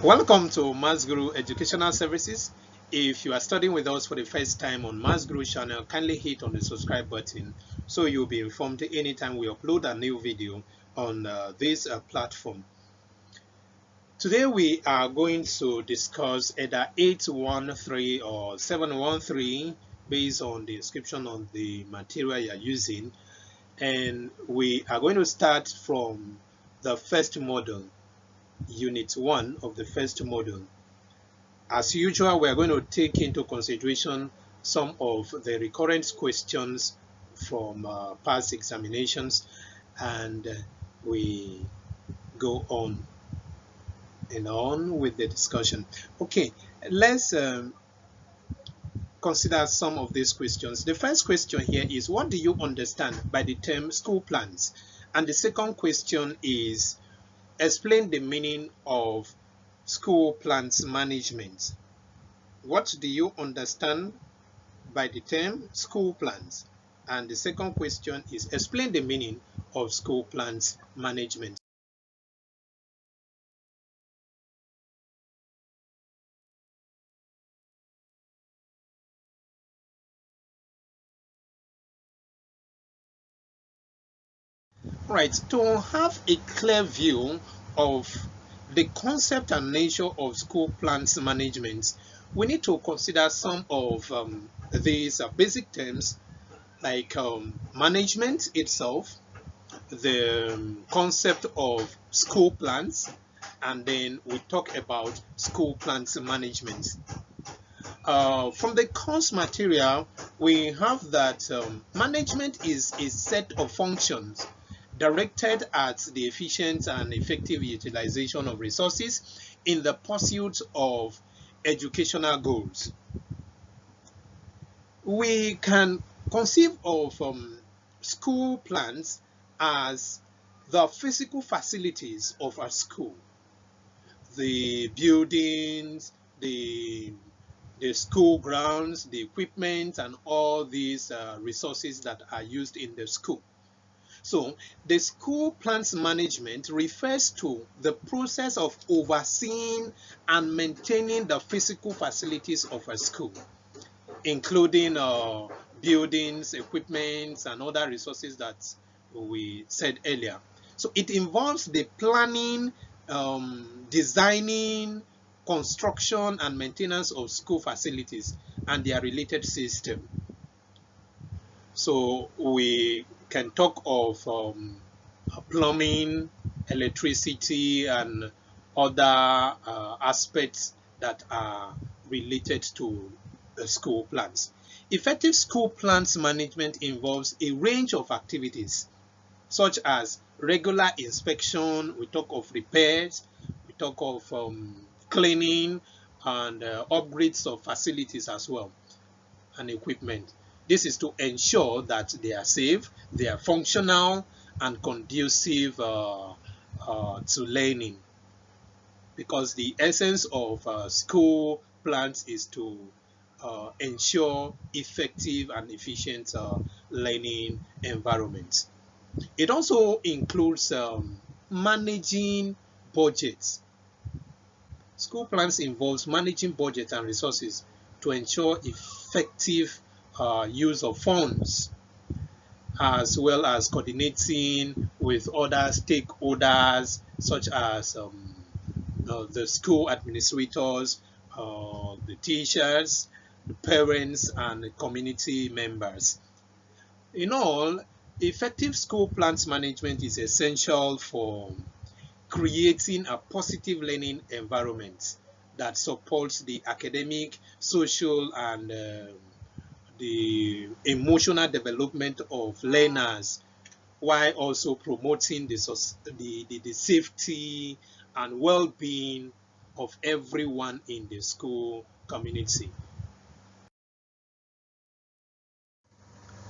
Welcome to MathsGuru Educational Services. If you are studying with us for the first time on MathsGuru channel, kindly hit on the subscribe button so you'll be informed anytime we upload a new video on this platform. Today we are going to discuss either 813 or 713 based on the description of the material you are using, and we are going to start from the first module, Unit 1 of the first module. As usual, we are going to take into consideration some of the recurrent questions from past examinations, and we go on and on with the discussion. Okay, let's consider some of these questions. The first question here is, what do you understand by the term school plans? And the second question is, explain the meaning of school plans management. What do you understand by the term school plans? And the second question is, explain the meaning of school plans management. Right, to have a clear view of the concept and nature of school plans management, we need to consider some of these basic terms like management itself, the concept of school plans, and then we talk about school plans management. From the course material, we have that management is a set of functions directed at the efficient and effective utilization of resources in the pursuit of educational goals. We can conceive of school plans as the physical facilities of a school, the buildings, the school grounds, the equipment, and all these resources that are used in the school. So the school plans management refers to the process of overseeing and maintaining the physical facilities of a school, including buildings, equipment, and other resources that we said earlier. So it involves the planning, designing, construction, and maintenance of school facilities and their related system. So we can talk of plumbing, electricity, and other aspects that are related to the school plans. Effective school plans management involves a range of activities such as regular inspection, we talk of repairs, we talk of cleaning, and upgrades of facilities as well, and equipment. This is to ensure that they are safe, they are functional, and conducive to learning. Because the essence of school plans is to ensure effective and efficient learning environments. It also includes managing budgets. School plans involves managing budgets and resources to ensure effective use of funds, as well as coordinating with other stakeholders such as the school administrators, the teachers, the parents, and the community members. In all, effective school plans management is essential for creating a positive learning environment that supports the academic, social, and the emotional development of learners, while also promoting the safety and well-being of everyone in the school community.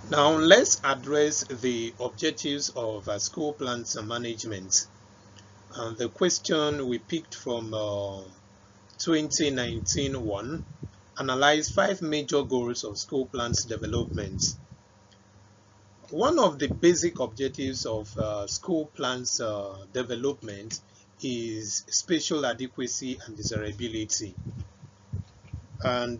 Now let's address the objectives of school plans management. The question we picked from 2019 one, analyze 5 major goals of school plans development. One of the basic objectives of school plans development is spatial adequacy and desirability. And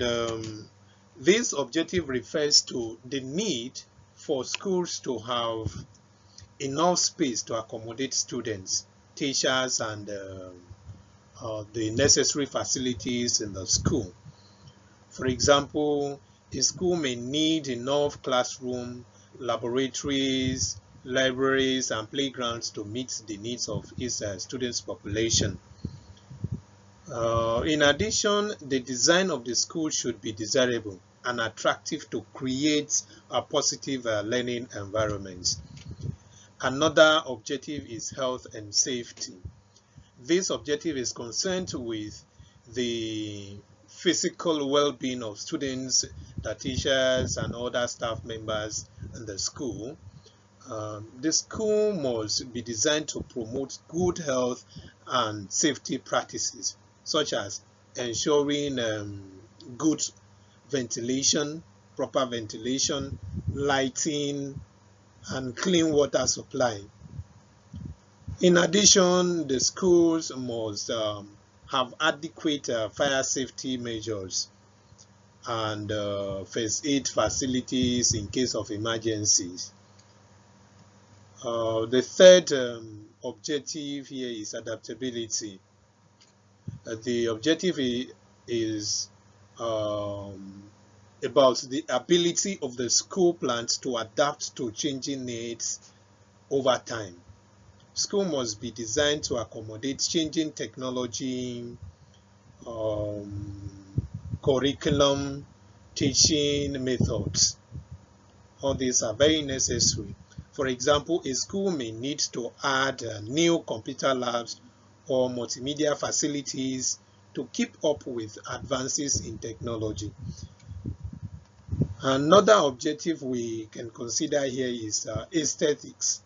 this objective refers to the need for schools to have enough space to accommodate students, teachers, and the necessary facilities in the school. For example, a school may need enough classroom, laboratories, libraries, and playgrounds to meet the needs of its students' population. In addition, the design of the school should be desirable and attractive to create a positive learning environment. Another objective is health and safety. This objective is concerned with the physical well-being of students, the teachers, and other staff members in the school. The school must be designed to promote good health and safety practices, such as ensuring good ventilation, proper ventilation, lighting, and clean water supply. In addition, the schools must have adequate fire safety measures and first aid facilities in case of emergencies. The third objective here is adaptability. The objective is about the ability of the school plans to adapt to changing needs over time. School must be designed to accommodate changing technology, curriculum, teaching methods. All these are very necessary. For example, a school may need to add new computer labs or multimedia facilities to keep up with advances in technology. Another objective we can consider here is aesthetics.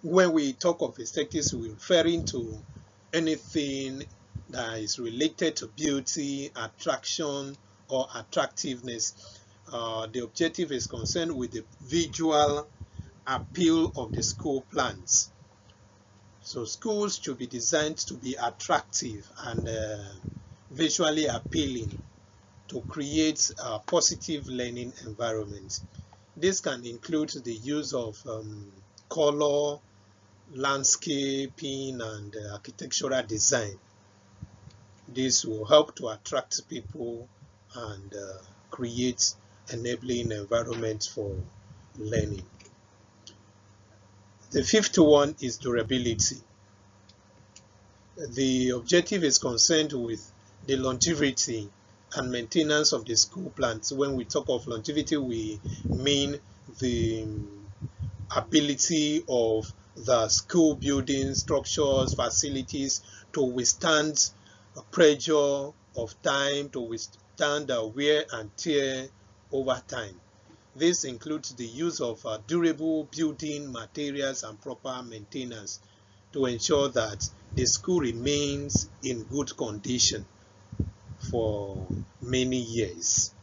When we talk of aesthetics, we're referring to anything that is related to beauty, attraction, or attractiveness. The objective is concerned with the visual appeal of the school plans. So schools should be designed to be attractive and visually appealing to create a positive learning environment. This can include the use of color, landscaping, and architectural design. This will help to attract people and create enabling environment for learning. The fifth one is durability. The objective is concerned with the longevity and maintenance of the school plans. When we talk of longevity, we mean the ability of the school building structures, facilities to withstand pressure of time, to withstand wear and tear over time. This includes the use of durable building materials and proper maintenance to ensure that the school remains in good condition for many years.